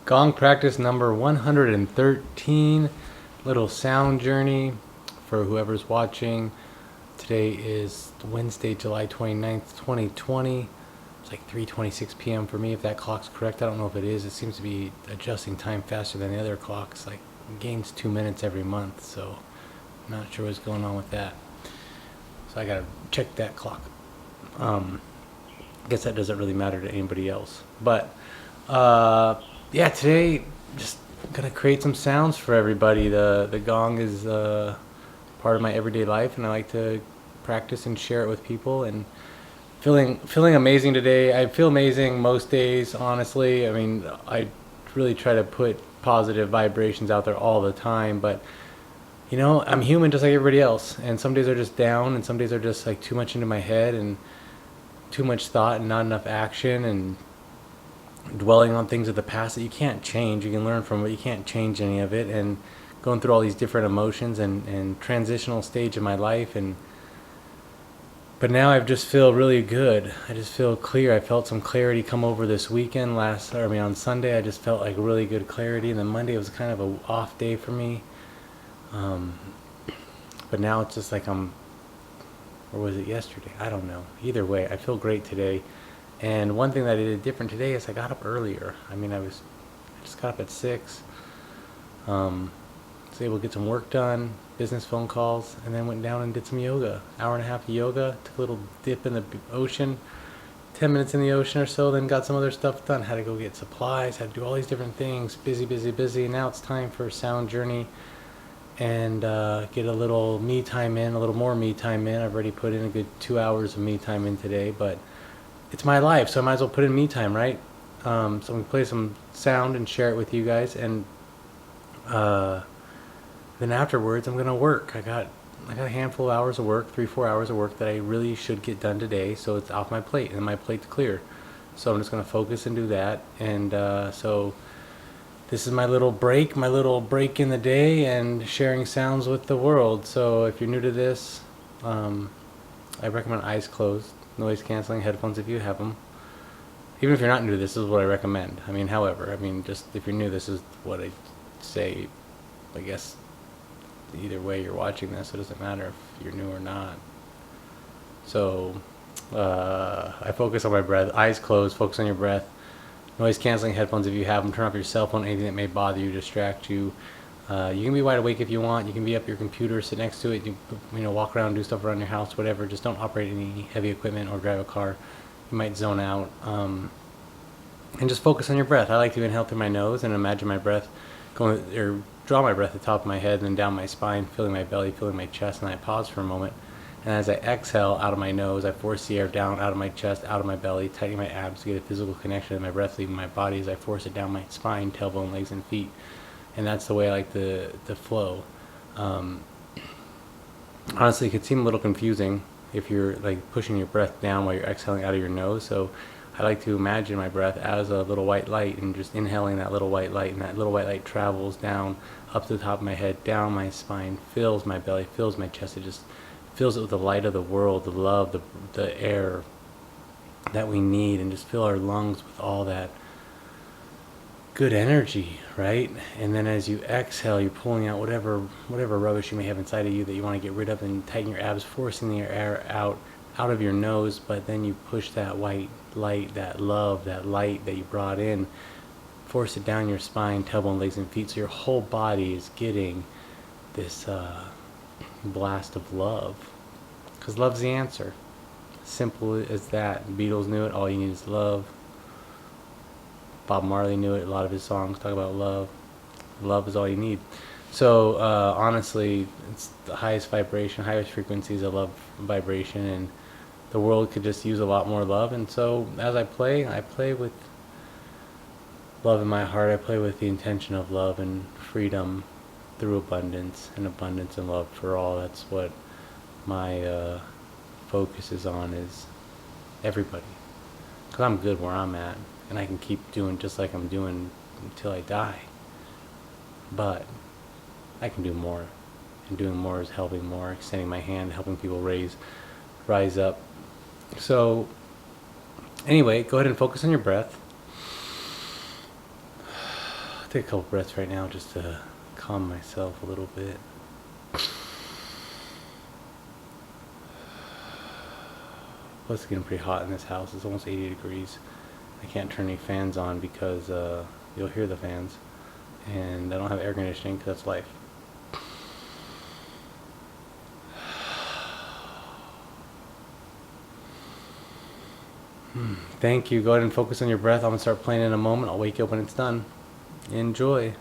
Gong practice number 113, little sound journey for whoever's watching. Today is Wednesday, July 29th, 2020. It's like 3:26 p.m. for me, if that clock's correct. I don't know if it is. It seems to be adjusting time faster than the other clocks. Like, it gains 2 minutes every month, so I'm not sure what's going on with that. So I gotta check that clock. I guess that doesn't really matter to anybody else. But yeah, today just gonna create some sounds for everybody. The gong is part of my everyday life, and I like to practice and share it with people. And feeling amazing today. I feel amazing most days, honestly. I mean, I really try to put positive vibrations out there all the time, but you know, I'm human just like everybody else, and some days are just down, and some days are just like too much into my head and too much thought and not enough action, and dwelling on things of the past that you can't change. You can learn from it, you can't change any of it, and going through all these different emotions and transitional stage of my life. And but now I just feel really good. I just feel clear. I felt some clarity come over this weekend. On Sunday I just felt like really good clarity, and then Monday was kind of a off day for me. But now it's just like or was it yesterday? I don't know. Either way, I feel great today. And one thing that I did different today is I got up earlier. I just got up at 6. Was able to get some work done, business phone calls, and then went down and did some yoga. Hour and a half of yoga, took a little dip in the ocean, 10 minutes in the ocean or so, then got some other stuff done. Had to go get supplies, had to do all these different things. Busy, busy, busy. Now it's time for sound journey and get a little me time in, a little more me time in. I've already put in a good 2 hours of me time in today, but it's my life, so I might as well put in me time, right? So I'm gonna play some sound and share it with you guys, and then afterwards I'm gonna work. I got a handful of hours of work, 3-4 hours of work that I really should get done today, so it's off my plate, and my plate's clear. So I'm just gonna focus and do that. And so this is my little break in the day, and sharing sounds with the world. So if you're new to this, I recommend eyes closed, noise canceling headphones if you have them. Even if you're not new to this is what I recommend. Just if you're new, this is what I say. I guess either way you're watching this, it doesn't matter if you're new or not. So I focus on my breath. Eyes closed, focus on your breath. Noise canceling headphones if you have them. Turn off your cell phone, anything that may bother you, distract you. You can be wide awake if you want. You can be up your computer, sit next to it. You walk around, do stuff around your house, whatever. Just don't operate any heavy equipment or drive a car. You might zone out. And just focus on your breath. I like to inhale through my nose and imagine my breath going, or draw my breath at the top of my head and then down my spine, filling my belly, filling my chest, and I pause for a moment. And as I exhale out of my nose, I force the air down out of my chest, out of my belly, tightening my abs to get a physical connection to my breath leaving my body as I force it down my spine, tailbone, legs, and feet. And that's the way I like to flow. Honestly, it could seem a little confusing if you're like pushing your breath down while you're exhaling out of your nose. So I like to imagine my breath as a little white light, and just inhaling that little white light, and that little white light travels down up to the top of my head, down my spine, fills my belly, fills my chest. It just fills it with the light of the world, the love, the air that we need, and just fill our lungs with all that good energy, right? And then as you exhale, you're pulling out whatever rubbish you may have inside of you that you want to get rid of, and tighten your abs, forcing the air out of your nose. But then you push that white light, that love, that light that you brought in, force it down your spine, tailbone, legs, and feet, so your whole body is getting this blast of love, because love's the answer. Simple as that. The Beatles knew it. All you need is love. Bob Marley knew it. A lot of his songs talk about love. Love is all you need. So honestly, it's the highest vibration, highest frequencies of love vibration, and the world could just use a lot more love. And so as I play with love in my heart. I play with the intention of love and freedom through abundance, and love for all. That's what my focus is on, is everybody. Because I'm good where I'm at, and I can keep doing just like I'm doing until I die. But I can do more, and doing more is helping more, extending my hand, helping people rise up. So anyway, go ahead and focus on your breath. take a couple breaths right now just to calm myself a little bit. Plus, it's getting pretty hot in this house. It's almost 80 degrees. I can't turn any fans on because you'll hear the fans. And I don't have air conditioning because that's life. Thank you. Go ahead and focus on your breath. I'm going to start playing in a moment. I'll wake you up when it's done. Enjoy.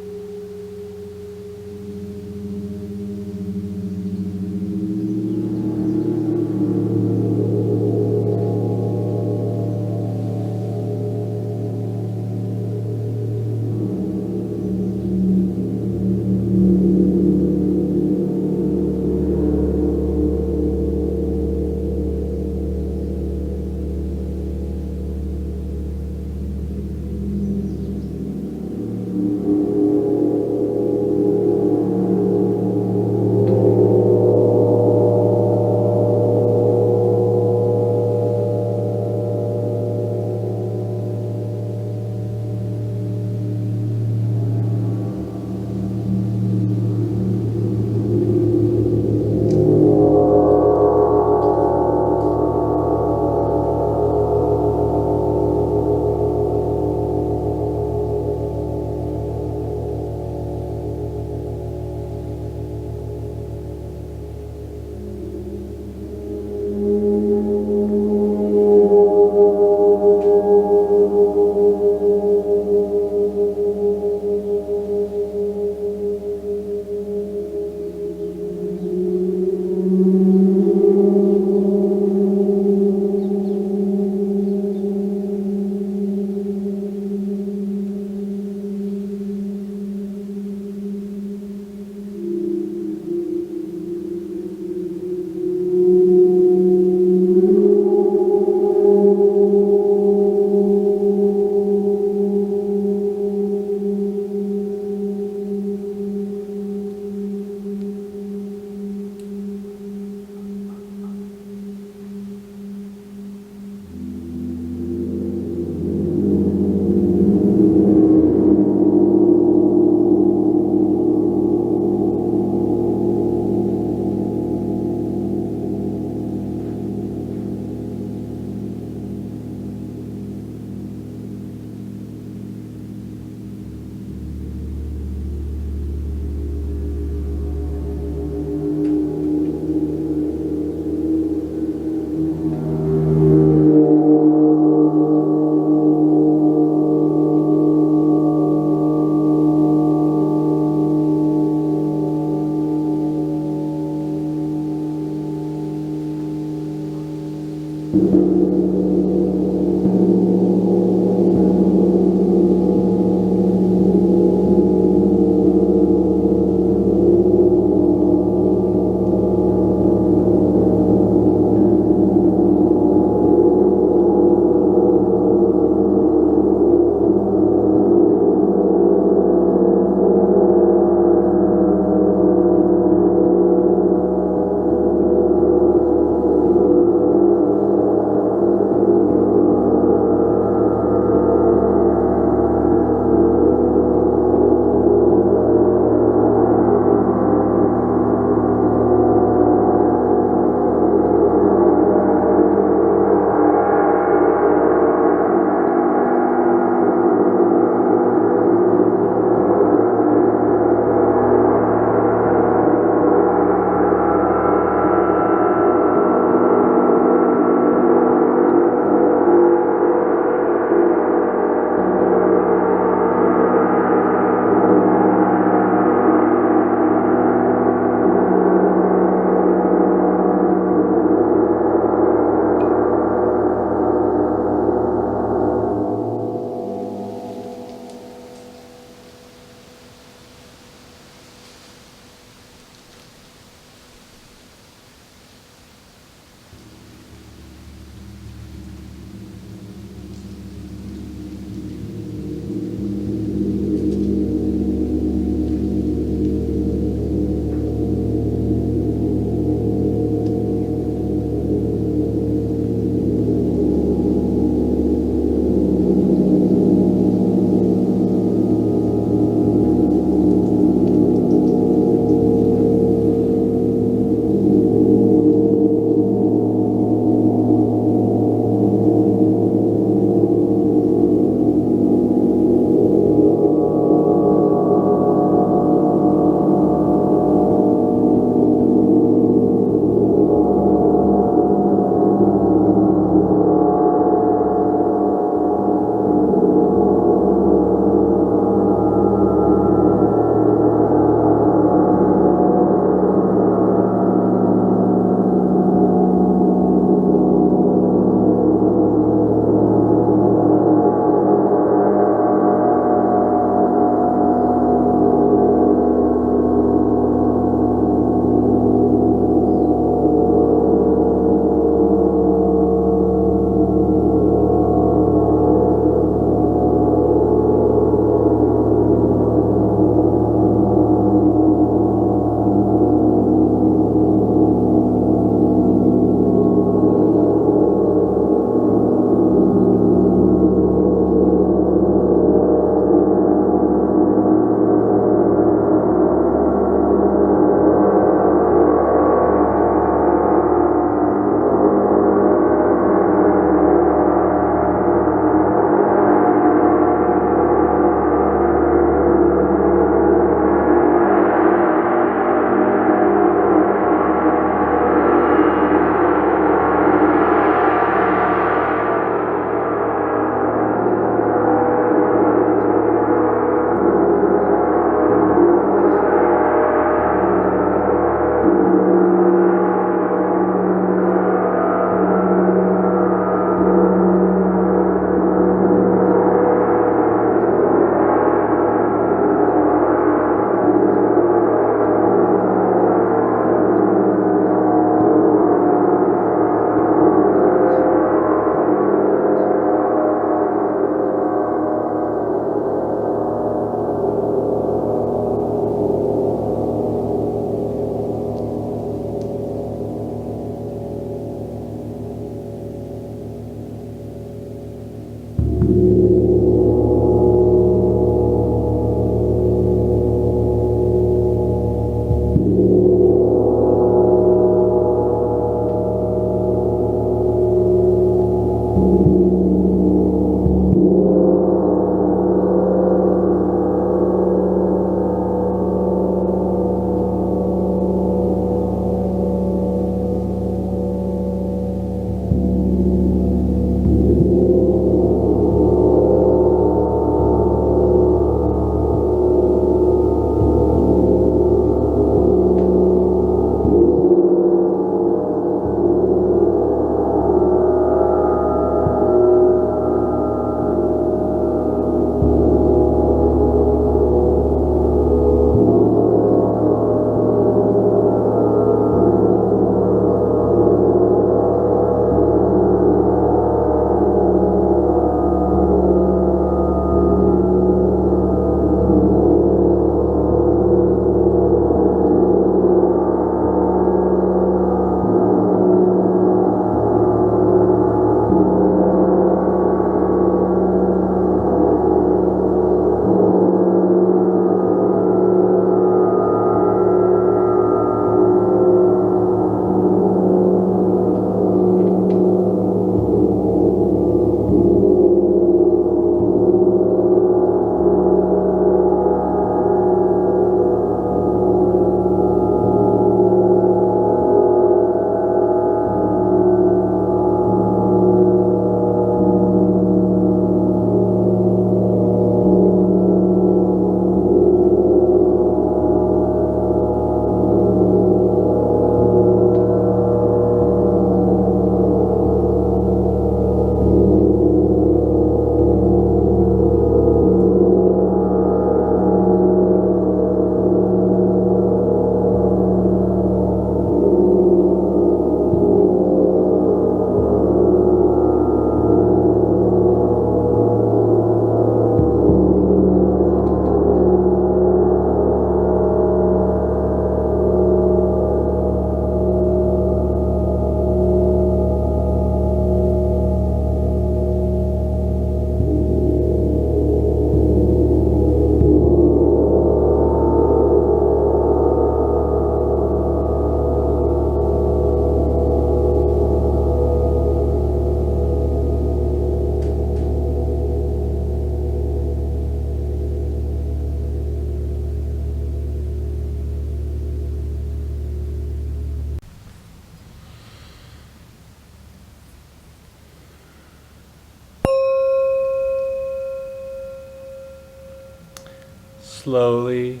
Slowly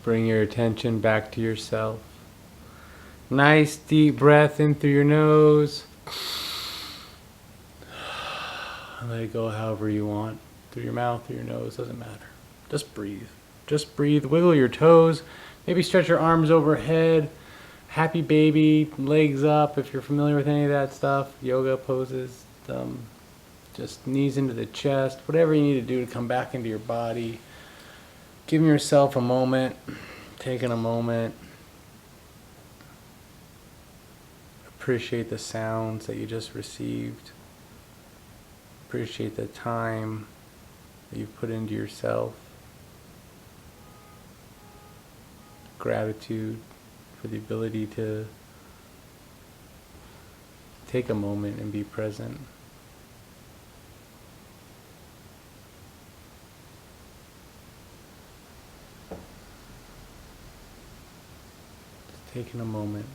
bring your attention back to yourself. Nice deep breath in through your nose. Let it go however you want. Through your mouth, through your nose, doesn't matter. Just breathe. Just breathe. Wiggle your toes. Maybe stretch your arms overhead. Happy baby, legs up if you're familiar with any of that stuff. Yoga poses. Just knees into the chest. Whatever you need to do to come back into your body. Giving yourself a moment. Taking a moment. Appreciate the sounds that you just received. Appreciate the time that you've put into yourself. Gratitude for the ability to take a moment and be present. Just taking a moment.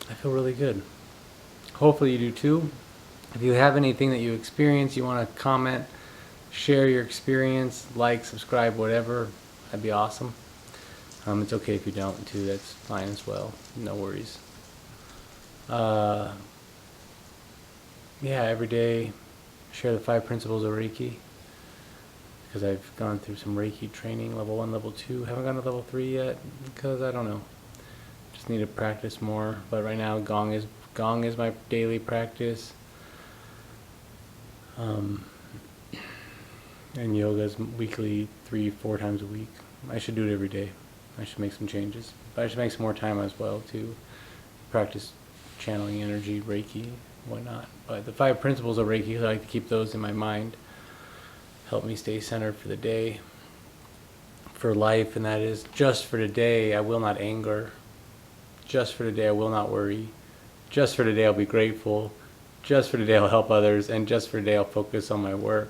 I feel really good. Hopefully you do too. If you have anything that you experience, you want to comment, share your experience, like, subscribe, whatever, that'd be awesome. It's okay if you don't too, that's fine as well. No worries. Yeah, every day share the 5 principles of Reiki, because I've gone through some Reiki training, level 1, level 2. Haven't gone to level 3 yet because I don't know. Just need to practice more. But right now, Gong is my daily practice. And yoga is weekly, 3-4 times a week. I should do it every day. I should make some changes. But I should make some more time as well to practice channeling energy, Reiki, whatnot. But the 5 principles of Reiki, I like to keep those in my mind. Help me stay centered for the day, for life, and that is, just for today I will not anger. Just for today I will not worry. Just for today I'll be grateful. Just for today I'll help others. And just for today I'll focus on my work.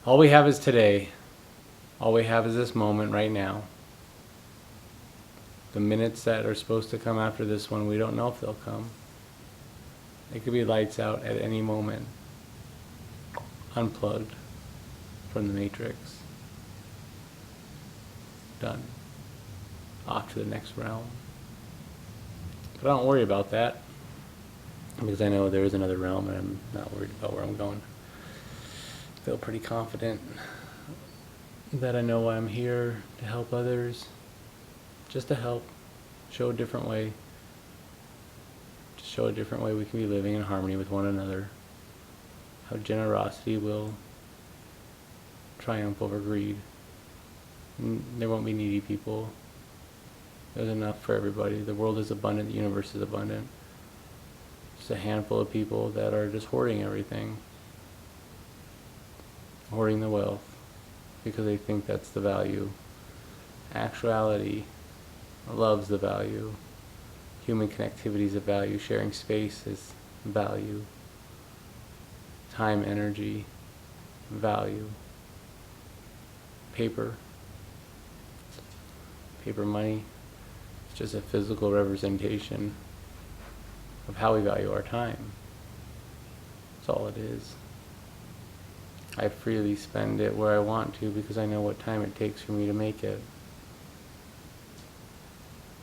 All we have is today. All we have is this moment right now. The minutes that are supposed to come after this one, we don't know if they'll come. It could be lights out at any moment. Unplugged from the matrix. Done. Off to the next realm. But I don't worry about that, because I know there is another realm and I'm not worried about where I'm going. I feel pretty confident that I know why I'm here, to help others, just to help, show a different way, just show a different way we can be living in harmony with one another, how generosity will triumph over greed. There won't be needy people. There's enough for everybody. The world is abundant, the universe is abundant. Just a handful of people that are just hoarding everything. Hoarding the wealth because they think that's the value. Actuality loves the value. Human connectivity is a value. Sharing space is value. Time, energy, value. Paper money. It's just a physical representation of how we value our time. That's all it is. I freely spend it where I want to because I know what time it takes for me to make it.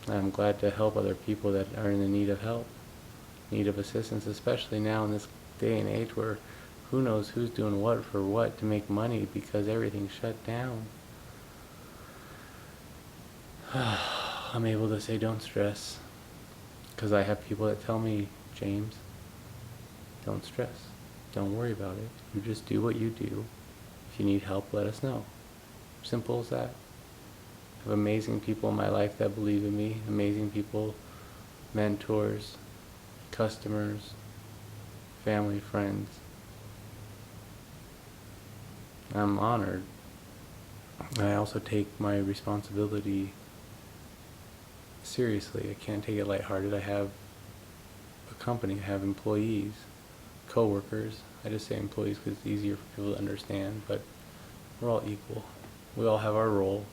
And I'm glad to help other people that are in the need of help, need of assistance, especially now in this day and age where who knows who's doing what for what to make money because everything's shut down. I'm able to say don't stress because I have people that tell me, James, don't stress, don't worry about it, you just do what you do. If you need help, let us know. Simple as that. I have amazing people in my life that believe in me, amazing people, mentors, customers, family, friends. I'm honored. I also take my responsibility seriously. I can't take it lighthearted. I have a company. I have employees, co-workers. I just say employees because it's easier for people to understand, but we're all equal. We all have our role.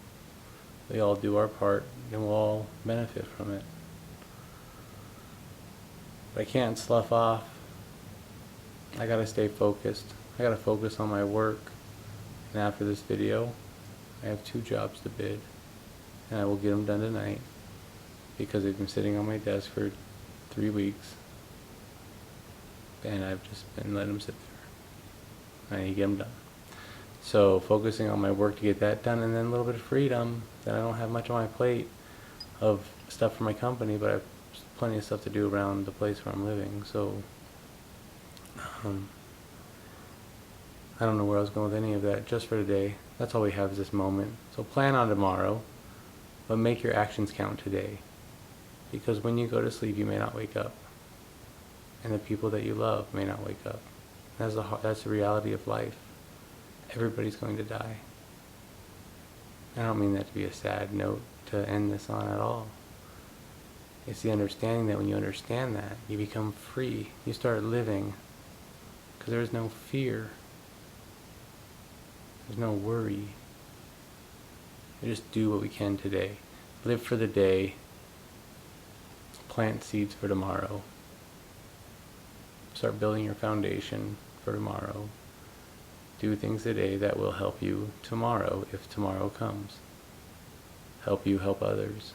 We all do our part, and we'll all benefit from it. But I can't slough off. I gotta stay focused. I gotta focus on my work. And after this video, I have 2 jobs to bid. And I will get them done tonight because they've been sitting on my desk for 3 weeks. And I've just been letting them sit there. I need to get them done. So focusing on my work to get that done, and then a little bit of freedom. Then I don't have much on my plate of stuff for my company, but I have plenty of stuff to do around the place where I'm living. So I don't know where I was going with any of that. Just for today, that's all we have is this moment. So plan on tomorrow, but make your actions count today. Because when you go to sleep, you may not wake up. And the people that you love may not wake up. That's the reality of life. Everybody's going to die. I don't mean that to be a sad note to end this on at all. It's the understanding that when you understand that, you become free. You start living because there is no fear. There's no worry. We just do what we can today. Live for the day. Plant seeds for tomorrow. Start building your foundation for tomorrow. Do things today that will help you tomorrow if tomorrow comes. Help you help others.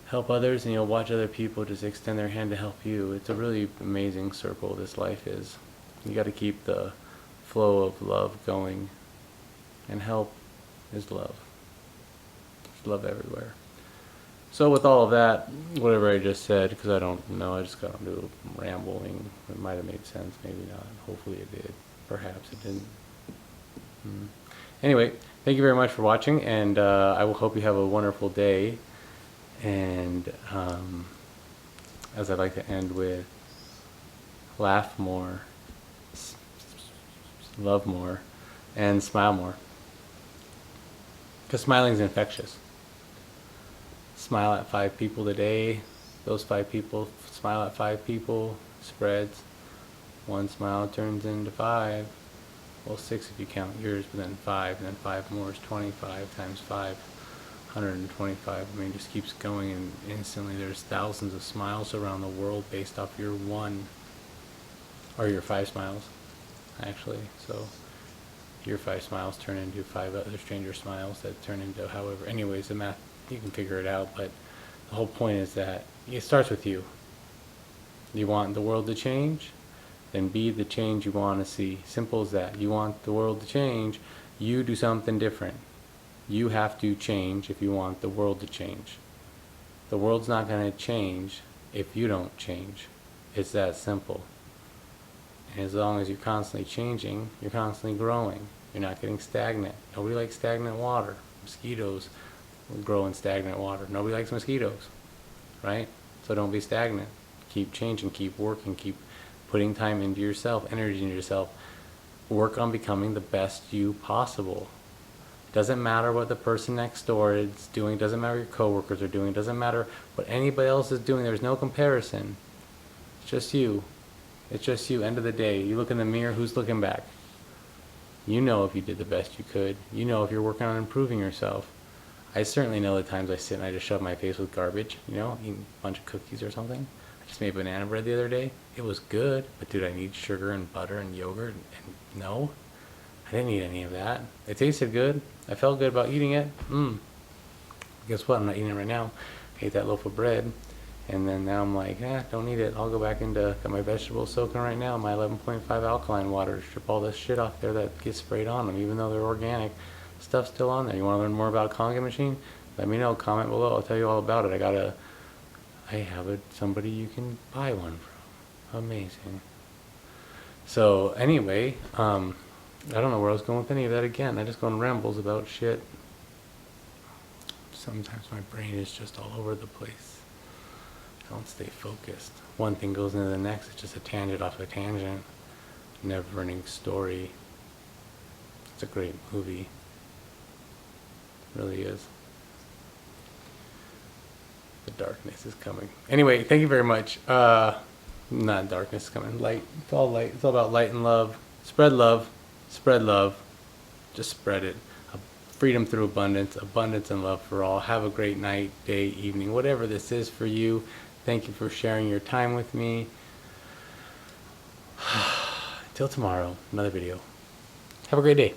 Help others and you'll watch other people just extend their hand to help you. It's a really amazing circle this life is. You got to keep the flow of love going. And help is love. There's love everywhere. So with all of that, whatever I just said, because I don't know, I just got into rambling. It might have made sense, maybe not. Hopefully it did. Perhaps it didn't. Anyway, thank you very much for watching, and I will hope you have a wonderful day. And as I like to end with, laugh more, love more, and smile more. Because smiling is infectious. Smile at 5 people today. Those 5 people smile at 5 people. Spreads. 1 smile turns into 5. Well, 6 if you count yours, but then 5, and then 5 more is 25 times 5. 125. I mean, it just keeps going, and instantly there's thousands of smiles around the world based off your 1 or your 5 smiles, actually. So your 5 smiles turn into 5 other stranger smiles that turn into however. Anyways, the math, you can figure it out, but the whole point is that it starts with you. You want the world to change? Then be the change you want to see. Simple as that. You want the world to change? You do something different. You have to change if you want the world to change. The world's not going to change if you don't change. It's that simple. And as long as you're constantly changing, you're constantly growing. You're not getting stagnant. Nobody likes stagnant water. Mosquitoes will grow in stagnant water. Nobody likes mosquitoes, right? So don't be stagnant. Keep changing, keep working, keep putting time into yourself, energy into yourself. Work on becoming the best you possible. Doesn't matter what the person next door is doing, doesn't matter what your coworkers are doing, doesn't matter what anybody else is doing. There's no comparison. It's just you. It's just you. End of the day, you look in the mirror, who's looking back? You know if you did the best you could. You know if you're working on improving yourself. I certainly know the times I sit and I just shove my face with garbage, you know, eating a bunch of cookies or something. I just made banana bread the other day. It was good, but dude, I need sugar and butter and yogurt, and no, I didn't eat any of that. It tasted good. I felt good about eating it. Guess what? I'm not eating it right now. I ate that loaf of bread, and then now I'm like, don't eat it. I'll go back into, got my vegetables soaking right now, my 11.5 alkaline water, strip all this shit off there that gets sprayed on them, even though they're organic. Stuff's still on there. You want to learn more about a Conga machine? Let me know. Comment below. I'll tell you all about it. I have somebody you can buy one from. Amazing. So anyway, I don't know where I was going with any of that again. I just go on rambles about shit. Sometimes my brain is just all over the place. I don't stay focused. One thing goes into the next. It's just a tangent off a tangent. Never-ending story. It's a great movie. It really is. The darkness is coming. Anyway, thank you very much. Not darkness is coming. Light. It's all light. It's all about light and love. Spread love. Spread love. Just spread it. Freedom through abundance. Abundance and love for all. Have a great night, day, evening, whatever this is for you. Thank you for sharing your time with me. Until tomorrow, another video. Have a great day.